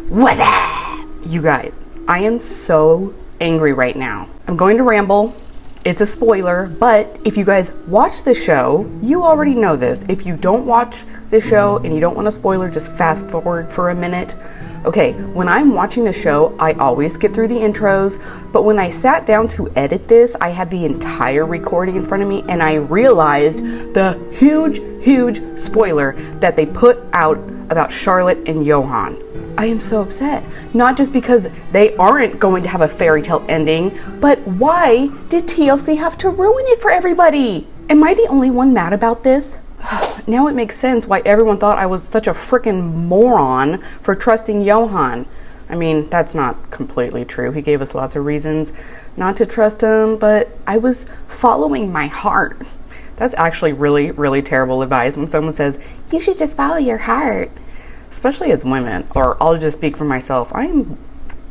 What's up? You guys, I am so angry right now. I'm going to ramble. It's a spoiler, but if you guys watch the show, you already know this. If you don't watch the show and you don't want a spoiler, just fast forward for a minute. Okay, when I'm watching the show, I always skip through the intros, but when I sat down to edit this, I had the entire recording in front of me and I realized the huge spoiler that they put out about Charlotte and Johan. I am so upset, not just because they aren't going to have a fairy tale ending, but why did TLC have to ruin it for everybody? Am I the only one mad about this? Now it makes sense why everyone thought I was such a freaking moron for trusting Johan. I mean, that's not completely true. He gave us lots of reasons not to trust him, but I was following my heart. That's actually really terrible advice when someone says, you should just follow your heart. Especially as women, or I'll just speak for myself. I am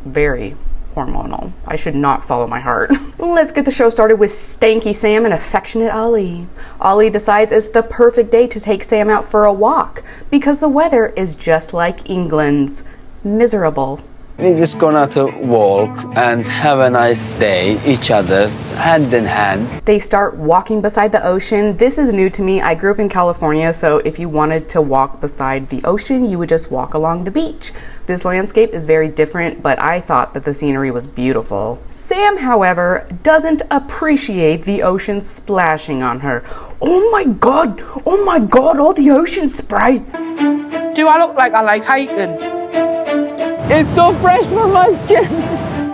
very hormonal. I should not follow my heart. Let's get the show started with stanky Sam and affectionate Ali. Ali decides it's the perfect day to take Sam out for a walk because the weather is just like England's. Miserable. We're just gonna to walk and have a nice day, each other, hand in hand. They start walking beside the ocean. This is new to me. I grew up in California, so if you wanted to walk beside the ocean, you would just walk along the beach. This landscape is very different, but I thought that the scenery was beautiful. Sam, however, doesn't appreciate the ocean splashing on her. Oh my god, all the ocean spray. Do I look like I like hiking? It's so fresh for my skin.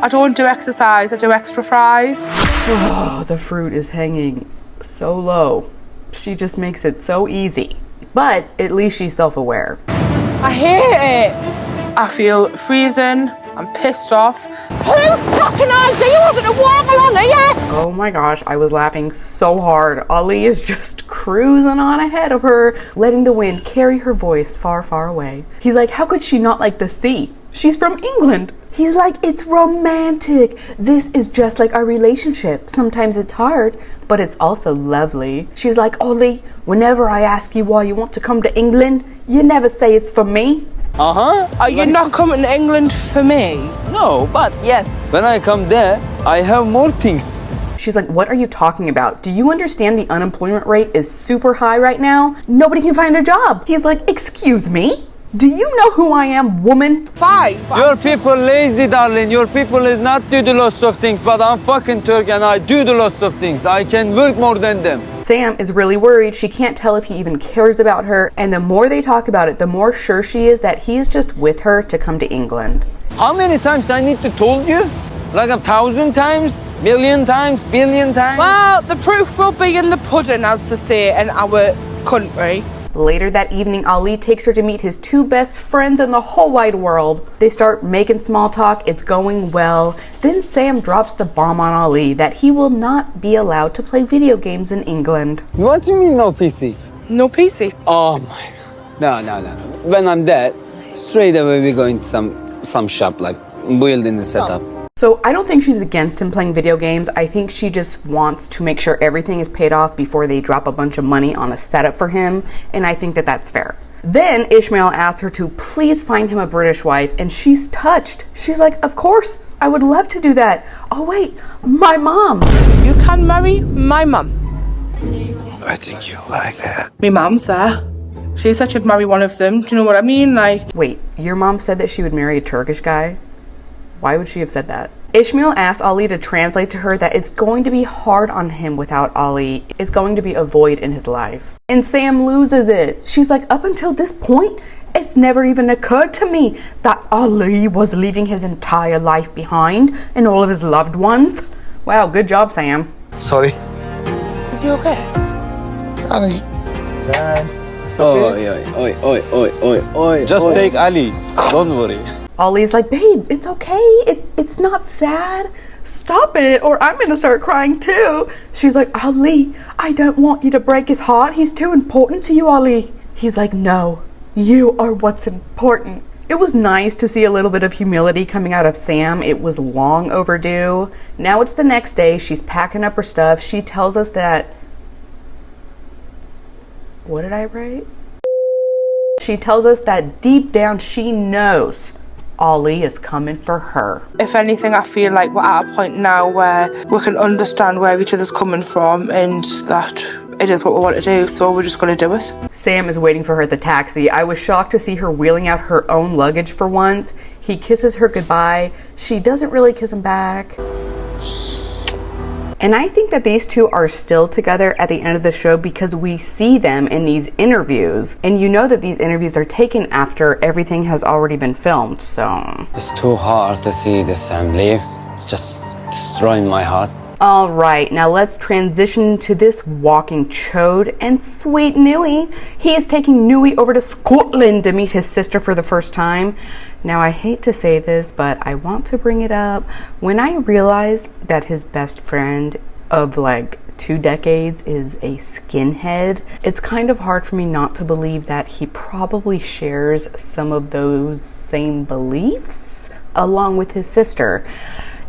I don't do exercise, I do extra fries. Oh, the fruit is hanging so low. She just makes it so easy. But at least she's self-aware. I hate it. I feel freezing, I'm pissed off. Whose fucking idea was it to walk along here? Oh my gosh, I was laughing so hard. Ali is just cruising on ahead of her, letting the wind carry her voice far away. He's like, how could she not like the sea? She's from England. He's like, it's romantic. This is just like our relationship. Sometimes it's hard, but it's also lovely. She's like, Ollie, whenever I ask you why you want to come to England, you never say it's for me. Are you not coming to England for me? No, but yes. When I come there, I have more things. She's like, what are you talking about? Do you understand the unemployment rate is super high right now? Nobody can find a job. He's like, excuse me? Do you know who I am, woman? Fine. Your people lazy, darling. Your people is not do the lots of things, but I'm fucking Turk and I do the lots of things. I can work more than them. Sam is really worried. She can't tell if he even cares about her. And the more they talk about it, the more sure she is that he is just with her to come to England. How many times I need to told you? Like 1,000 times? Million times? Billion times? Well, the proof will be in the pudding, as they say in our country. Later that evening, Ali takes her to meet his two best friends in the whole wide world. They start making small talk. It's going well. Then Sam drops the bomb on Ali that he will not be allowed to play video games in England. What do you mean no PC? No PC. Oh my god. No. When I'm dead, straight away we're going to some shop, like building the setup. So I don't think she's against him playing video games. I think she just wants to make sure everything is paid off before they drop a bunch of money on a setup for him. And I think that that's fair. Then Ishmael asks her to please find him a British wife, and she's touched. She's like, of course, I would love to do that. Oh wait, my mom. You can marry my mum. I think you like that. My mum's there. She said she'd marry one of them. Do you know what I mean? Like, wait, your mom said that she would marry a Turkish guy? Why would she have said that? Ishmael asks Ali to translate to her that it's going to be hard on him without Ali. It's going to be a void in his life. And Sam loses it. She's like, up until this point, it's never even occurred to me that Ali was leaving his entire life behind and all of his loved ones. Wow, good job, Sam. Sorry. is he okay? Ali. Sam. Oi. Just take Ali. Don't worry. Ollie's like, babe, it's okay. It's not sad. Stop it, or I'm gonna start crying too. She's like, Ollie, I don't want you to break his heart. He's too important to you, Ollie. He's like, no, you are what's important. It was nice to see a little bit of humility coming out of Sam. It was long overdue. Now it's the next day. She's packing up her stuff. She tells us that... What did I write? She tells us that deep down she knows Ollie is coming for her. If anything, I feel like we're at a point now where we can understand where each other's coming from and that it is what we want to do, so we're just going to do it. Sam is waiting for her at the taxi. I was shocked to see her wheeling out her own luggage for once. He kisses her goodbye. She doesn't really kiss him back. And I think that these two are still together at the end of the show because we see them in these interviews. And you know that these interviews are taken after everything has already been filmed, so... It's too hard to see the Sam leave. It's just destroying my heart. All right, now let's transition to this walking chode and sweet Nui. He is taking Nui over to Scotland to meet his sister for the first time. Now, I hate to say this, but I want to bring it up. When I realized that his best friend of like 2 decades is a skinhead, it's kind of hard for me not to believe that he probably shares some of those same beliefs along with his sister.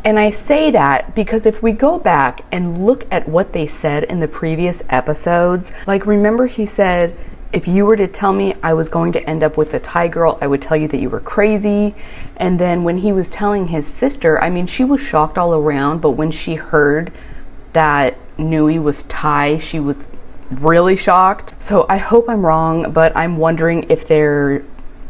And I say that because if we go back and look at what they said in the previous episodes, like remember he said, if you were to tell me I was going to end up with a Thai girl, I would tell you that you were crazy. And then when he was telling his sister, I mean, she was shocked all around, but when she heard that Nui was Thai, she was really shocked. So I hope I'm wrong, but I'm wondering if there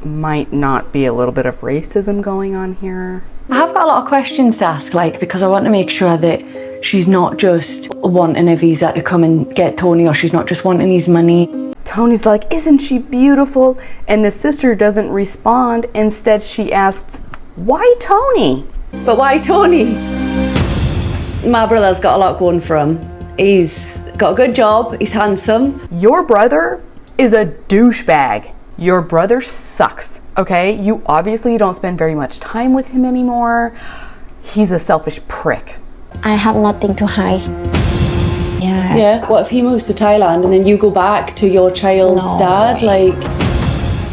might not be a little bit of racism going on here. I have got a lot of questions to ask, like, because I want to make sure that she's not just wanting a visa to come and get Tony, or she's not just wanting his money. Tony's like, isn't she beautiful? And the sister doesn't respond. Instead, she asks, why Tony? But why Tony? My brother's got a lot going for him. He's got a good job, he's handsome. Your brother is a douchebag. Your brother sucks, okay? You obviously don't spend very much time with him anymore. He's a selfish prick. I have nothing to hide. Yeah. Yeah, what if he moves to Thailand and then you go back to your child's dad? Like...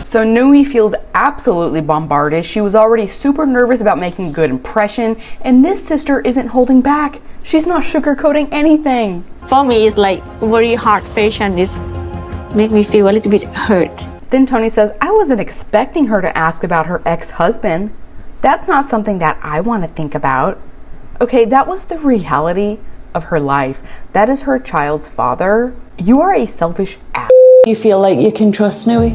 So Nui feels absolutely bombarded. She was already super nervous about making a good impression, and this sister isn't holding back. She's not sugarcoating anything. For me, it's like very hard fashion. This make me feel a little bit hurt. Then Tony says, I wasn't expecting her to ask about her ex-husband. That's not something that I want to think about. Okay, that was the reality of her life. That is her child's father. You are a selfish ass. You feel like you can trust Nui?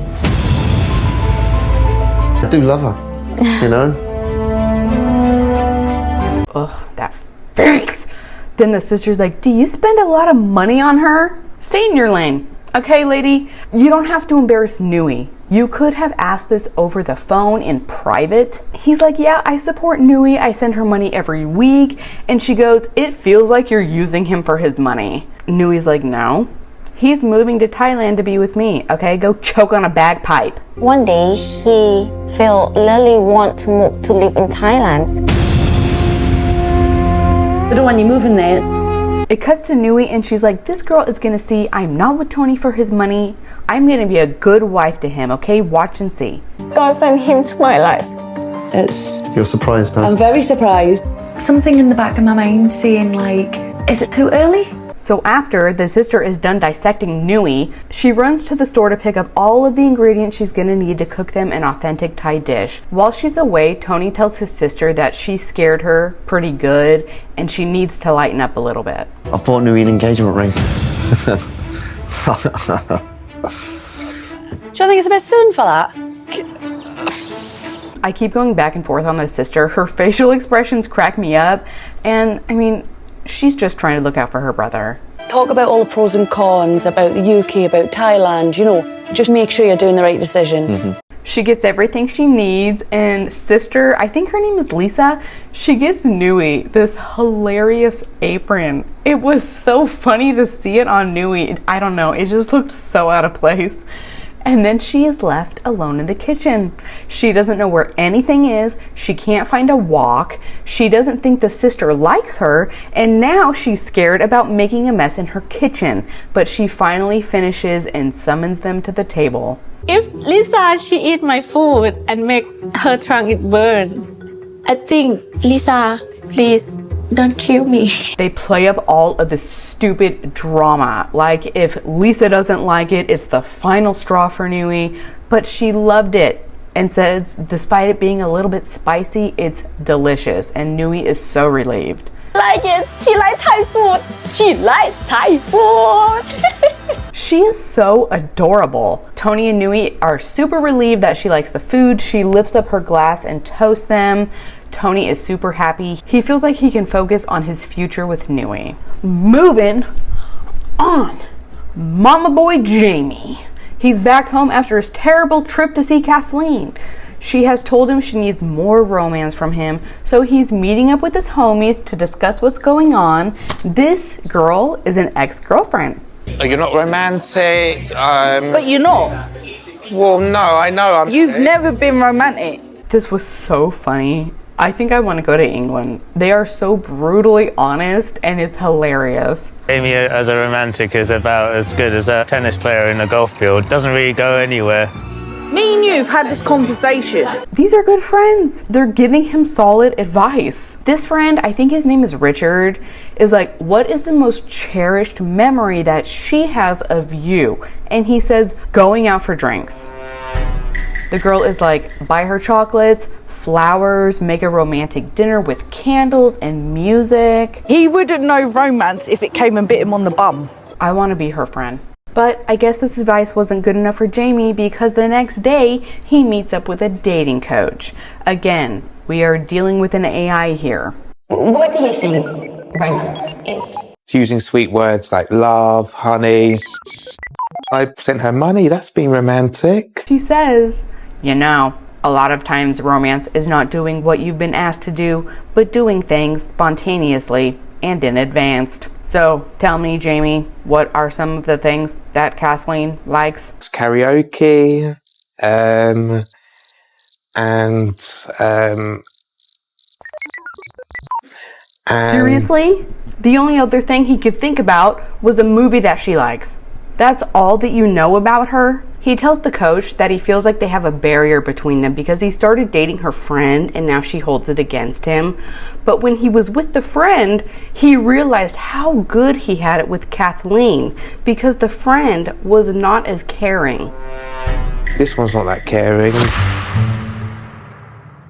I do love her, you know? Ugh, that face. Then the sister's like, do you spend a lot of money on her? Stay in your lane. Okay, lady, you don't have to embarrass Nui. You could have asked this over the phone in private. He's like, yeah, I support Nui. I send her money every week. And she goes, it feels like you're using him for his money. Nui's like, no. He's moving to Thailand to be with me, okay? Go choke on a bagpipe. One day, he felt really want to move to live in Thailand. I don't want you moving there. It cuts to Nui and she's like, this girl is gonna see I'm not with Tony for his money. I'm gonna be a good wife to him, okay? Watch and see. God sent him to my life. You're surprised, huh? I'm very surprised. Something in the back of my mind saying like, is it too early? So after the sister is done dissecting Nui, she runs to the store to pick up all of the ingredients she's gonna need to cook them an authentic Thai dish. While she's away, Tony tells his sister that she scared her pretty good and she needs to lighten up a little bit. I've bought Nui an engagement ring. Do you think it's a bit soon for that? I keep going back and forth on this sister. Her facial expressions crack me up, and I mean, she's just trying to look out for her brother. Talk about all the pros and cons, about the UK, about Thailand, you know, just make sure you're doing the right decision. Mm-hmm. She gets everything she needs, and sister, I think her name is Lisa, she gives Nui this hilarious apron. It was so funny to see it on Nui. I don't know, it just looked so out of place. And then she is left alone in the kitchen. She doesn't know where anything is. She can't find a wok. She doesn't think the sister likes her. And now she's scared about making a mess in her kitchen. But she finally finishes and summons them to the table. If Lisa, she eat my food and make her trunk it burn, I think, Lisa, please, don't kill me. They play up all of this stupid drama. Like if Lisa doesn't like it, it's the final straw for Nui, but she loved it. and says despite it being a little bit spicy, it's delicious, and Nui is so relieved. Like it. She likes Thai food. She likes Thai food. She is so adorable. Tony and Nui are super relieved that she likes the food. She lifts up her glass and toasts them. Tony is super happy. He feels like he can focus on his future with Nui. Moving on. Mama boy Jaime. He's back home after his terrible trip to see Kathleen. She has told him she needs more romance from him, so he's meeting up with his homies to discuss what's going on. This girl is an ex-girlfriend. You're not romantic. But you're not. Well, no, I know. You've never been romantic. This was so funny. I think I want to go to England. They are so brutally honest, and it's hilarious. Amy as a romantic is about as good as a tennis player in a golf field. Doesn't really go anywhere. Me and you've had this conversation. These are good friends. They're giving him solid advice. This friend, I think his name is Richard, is like, what is the most cherished memory that she has of you? And he says, going out for drinks. The girl is like, buy her chocolates, flowers, make a romantic dinner with candles and music. He wouldn't know romance if it came and bit him on the bum. I want to be her friend. But I guess this advice wasn't good enough for Jaime, because the next day he meets up with a dating coach. Again, we are dealing with an AI here. What do you think romance is? Using sweet words like love, honey. I sent her money. That's been romantic. She says, you know, a lot of times romance is not doing what you've been asked to do, but doing things spontaneously and in advance. So tell me, Jaime, what are some of the things that Kathleen likes? It's karaoke, and Seriously? The only other thing he could think about was a movie that she likes. That's all that you know about her? He tells the coach that he feels like they have a barrier between them because he started dating her friend and now she holds it against him. But when he was with the friend, he realized how good he had it with Kathleen because the friend was not as caring. This one's not that caring.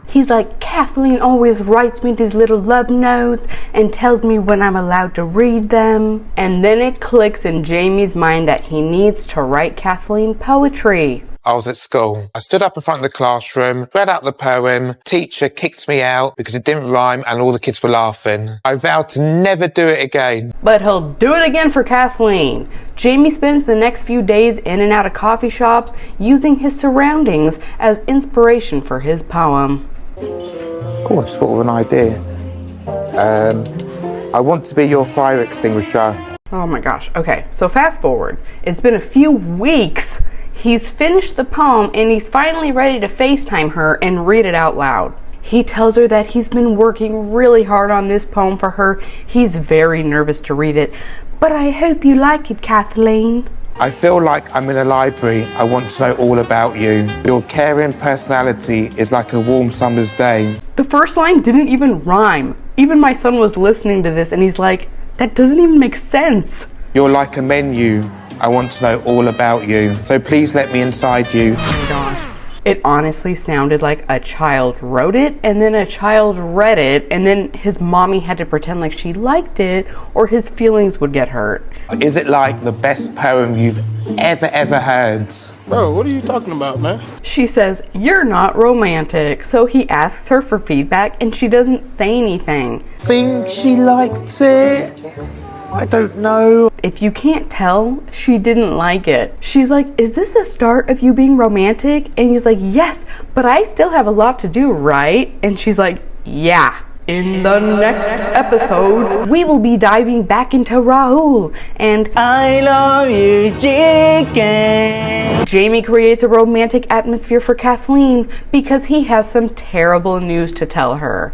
He's like, Kathleen always writes me these little love notes and tells me when I'm allowed to read them. And then it clicks in Jaime's mind that he needs to write Kathleen poetry. I was at school. I stood up in front of the classroom, read out the poem. Teacher kicked me out because it didn't rhyme and all the kids were laughing. I vowed to never do it again. But he'll do it again for Kathleen. Jaime spends the next few days in and out of coffee shops using his surroundings as inspiration for his poem. Oh, I just thought of an idea. I want to be your fire extinguisher. Oh my gosh. Okay, so fast forward. It's been a few weeks. He's finished the poem and he's finally ready to FaceTime her and read it out loud. He tells her that he's been working really hard on this poem for her. He's very nervous to read it. But I hope you like it, Kathleen. I feel like I'm in a library. I want to know all about you. Your caring personality is like a warm summer's day. The first line didn't even rhyme. Even my son was listening to this and he's like, that doesn't even make sense. You're like a menu. I want to know all about you. So please let me inside you. Oh my gosh. It honestly sounded like a child wrote it and then a child read it and then his mommy had to pretend like she liked it or his feelings would get hurt. Is it like the best poem you've ever heard? Bro, what are you talking about, man? She says, you're not romantic. So he asks her for feedback and she doesn't say anything. Think she liked it? I don't know. If you can't tell, she didn't like it. She's like, is this the start of you being romantic? And he's like, yes, but I still have a lot to do, right? And she's like, yeah. In the next episode, we will be diving back into Raul and I love you, chicken. Jaime creates a romantic atmosphere for Kathleen because he has some terrible news to tell her.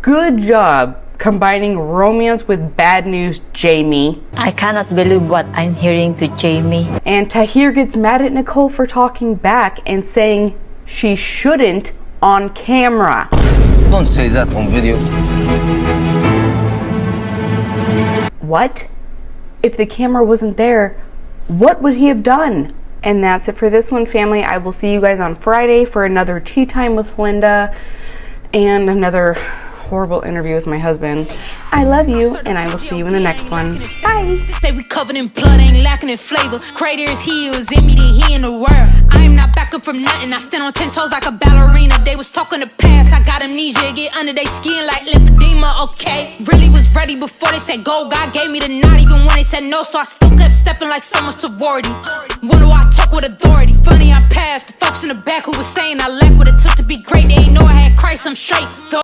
Good job combining romance with bad news, Jaime. I cannot believe what I'm hearing to Jaime. And Tahir gets mad at Nicole for talking back and saying she shouldn't on camera. Don't say that on video. What? If the camera wasn't there, what would he have done? And that's it for this one, family. I will see you guys on Friday for another tea time with Linda and another horrible interview with my husband. I love you, and I will see you in the next one. Bye. Say we covered in blood, ain't lacking in flavor. Greater is he who is in me than he in the world. I am not backing from nothing. I stand on 10 toes like a ballerina. They was talking the past. I got amnesia, get under their skin like lymphedema. Okay, really was ready before they said go. God gave me the nod even when they said no, so I still kept stepping like summer sorority. Wonder why I talk with authority. Funny I passed the folks in the back who was saying I lack what it took to be great. They ain't know I had Christ. I'm straight.